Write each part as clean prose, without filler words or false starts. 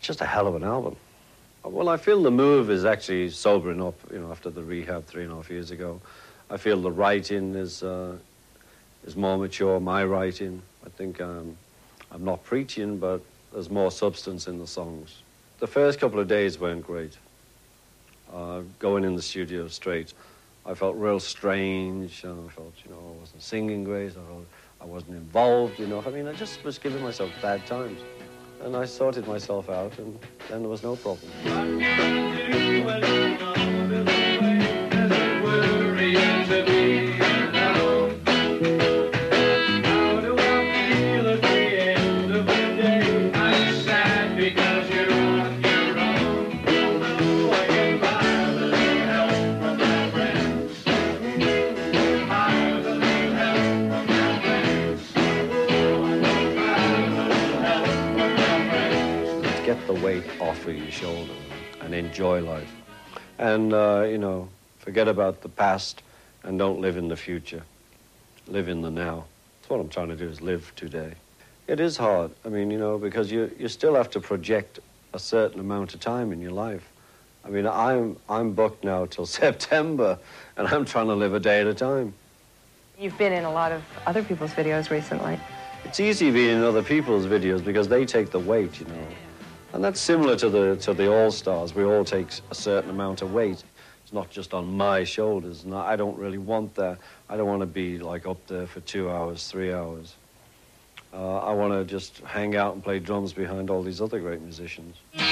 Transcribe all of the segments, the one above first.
just a hell of an album. Well, I feel the move is actually sobering up, you know, after the rehab 3.5 years ago. I feel the writing is more mature, my writing. I think I'm not preaching, but there's more substance in the songs. The first couple of days weren't great. Going in the studio straight, I felt real strange. I felt, you know, I wasn't singing great. I felt I wasn't involved, you know. I mean, I just was giving myself bad times. And I sorted myself out, and then there was no problem. Get the weight off of your shoulder and enjoy life. And, you know, forget about the past and don't live in the future. Live in the now. That's what I'm trying to do, is live today. It is hard, I mean, you know, because you still have to project a certain amount of time in your life. I mean, I'm booked now till September, and I'm trying to live a day at a time. You've been in a lot of other people's videos recently. It's easy being in other people's videos because they take the weight, you know. And that's similar to the All Stars. We all take a certain amount of weight. It's not just on my shoulders, and I don't really want that. I don't want to be, like, up there for 2 hours, 3 hours. I want to just hang out and play drums behind all these other great musicians. But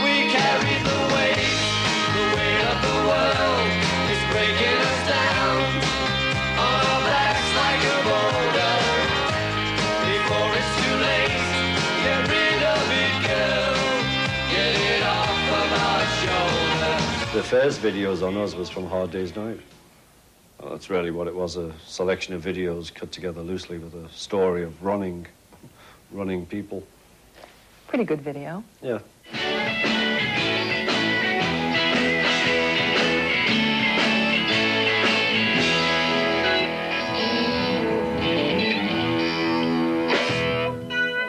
we carry the weight of the world is breaking us down on our backs like a boulder. Before it's too late, get rid of it, girl. Get it off of our shoulders. The first videos on us was from Hard Day's Night. Well, that's really what it was, a selection of videos cut together loosely with a story of running people. Pretty good video. Yeah.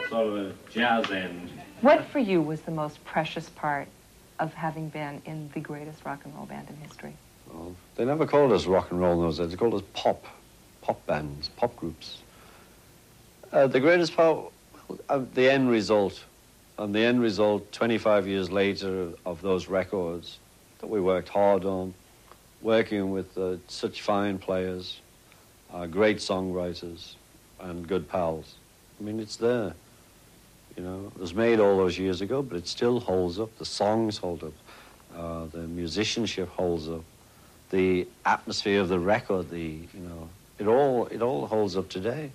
Sort of a jazz end. What for you was the most precious part of having been in the greatest rock and roll band in history? Well, they never called us rock and roll in those days. They called us pop bands, pop groups. The greatest part, the end result. And the end result, 25 years later, of those records that we worked hard on, working with such fine players, great songwriters, and good pals. I mean, it's there. You know, it was made all those years ago, but it still holds up. The songs hold up. The musicianship holds up. The atmosphere of the record, you know, it all holds up today.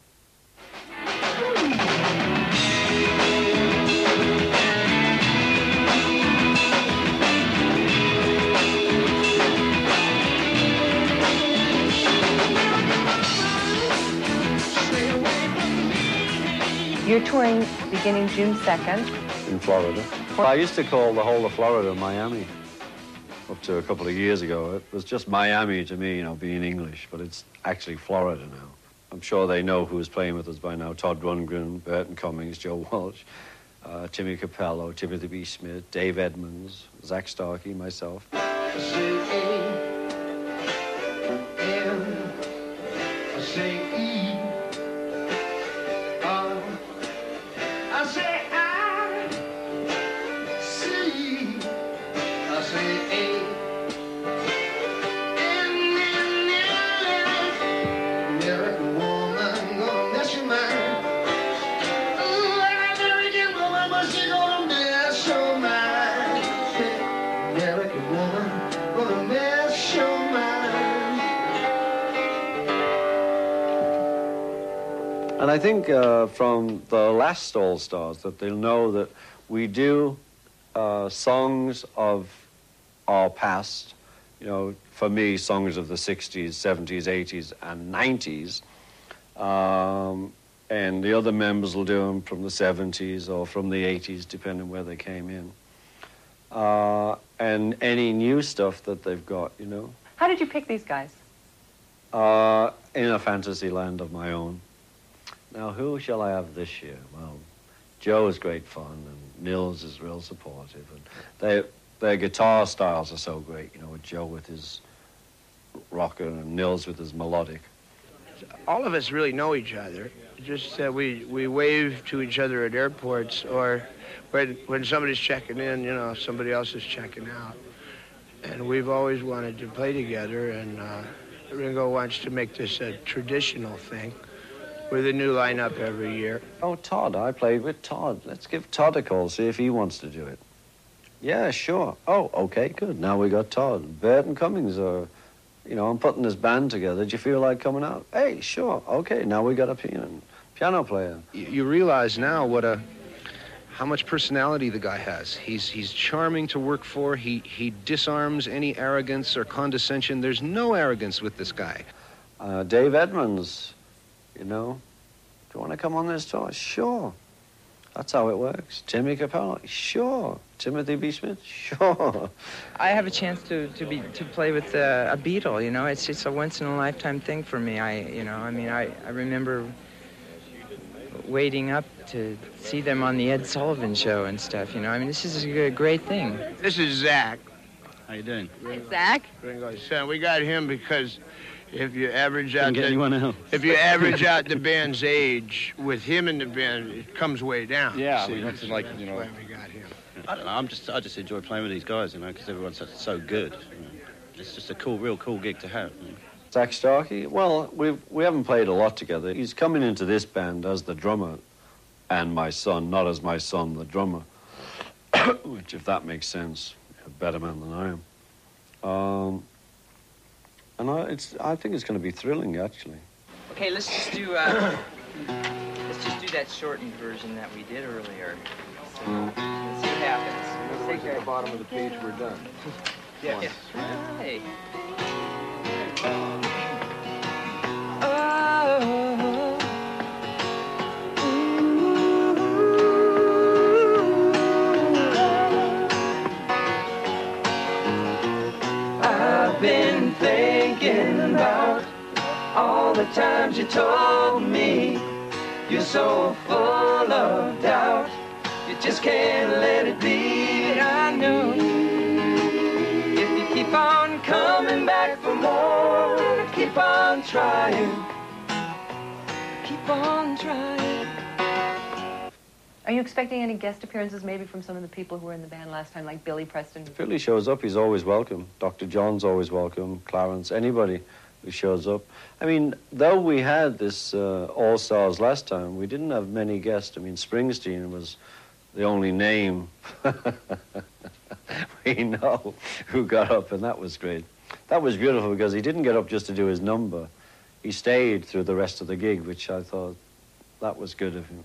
You're touring beginning June 2nd. In Florida. Well, I used to call the whole of Florida Miami. Up to a couple of years ago, it was just Miami to me, you know, being English, but it's actually Florida now. I'm sure they know who's playing with us by now. Todd Rundgren, Burton Cummings, Joe Walsh, Timmy Capello, Timothy B. Smith, Dave Edmonds, Zach Starkey, myself. And I think from the last All Stars that they'll know that we do songs of our past, you know, for me, songs of the 60s, 70s, 80s, and 90s. And the other members will do them from the 70s or from the 80s, depending where they came in. And any new stuff that they've got, you know. How did you pick these guys? In a fantasy land of my own. Now, who shall I have this year? Well, Joe is great fun, and Nils is real supportive, and their guitar styles are so great, you know, with Joe with his rocker and Nils with his melodic. All of us really know each other. Just we wave to each other at airports, or when somebody's checking in, you know, somebody else is checking out. And we've always wanted to play together, and Ringo wants to make this a traditional thing with a new lineup every year. Oh, Todd, I played with Todd. Let's give Todd a call, see if he wants to do it. Yeah, sure. Oh, okay, good. Now we got Todd. Burton Cummings, you know, I'm putting this band together. Do you feel like coming out? Hey, sure. Okay, now we got a piano player. You realize now how much personality the guy has. He's charming to work for. He disarms any arrogance or condescension. There's no arrogance with this guy. Dave Edmunds, you know, do you want to come on this tour? Sure. That's how it works. Timmy Capella, sure. Timothy B. Smith, sure. I have a chance to play with a Beatle, you know. It's a once-in-a-lifetime thing for me. I remember waiting up to see them on the Ed Sullivan Show and stuff, you know. I mean, this is a great thing. This is Zach. How you doing? Hi, Zach. Ringo's son. We got him because if you average out anyone else. if you average out the band's age with him in the band, it comes way down. Yeah, See, I mean, that's like, you know, why we got him. I don't know. I just enjoy playing with these guys, you know, because everyone's so good. You know. It's just a real cool gig to have. You know. Zach Starkey, well, we haven't played a lot together. He's coming into this band as the drummer and my son, not as my son, the drummer, which, if that makes sense, a better man than I am. And I think it's going to be thrilling, actually. Okay, let's just do that shortened version that we did earlier. So, let's see what happens. Let's take the bottom of the page, we're done. Yeah. Hey. I've been thinking about all the times you told me you're so full of doubt, you just can't let it be. And I know if you keep on coming back for more, keep on trying, keep on trying. Are you expecting any guest appearances maybe from some of the people who were in the band last time, like Billy Preston? If Billy shows up, he's always welcome. Dr. John's always welcome. Clarence, anybody who shows up. I mean, though we had this All Stars last time, we didn't have many guests. I mean, Springsteen was the only name we know who got up, and that was great. That was beautiful because he didn't get up just to do his number. He stayed through the rest of the gig, which I thought that was good of him.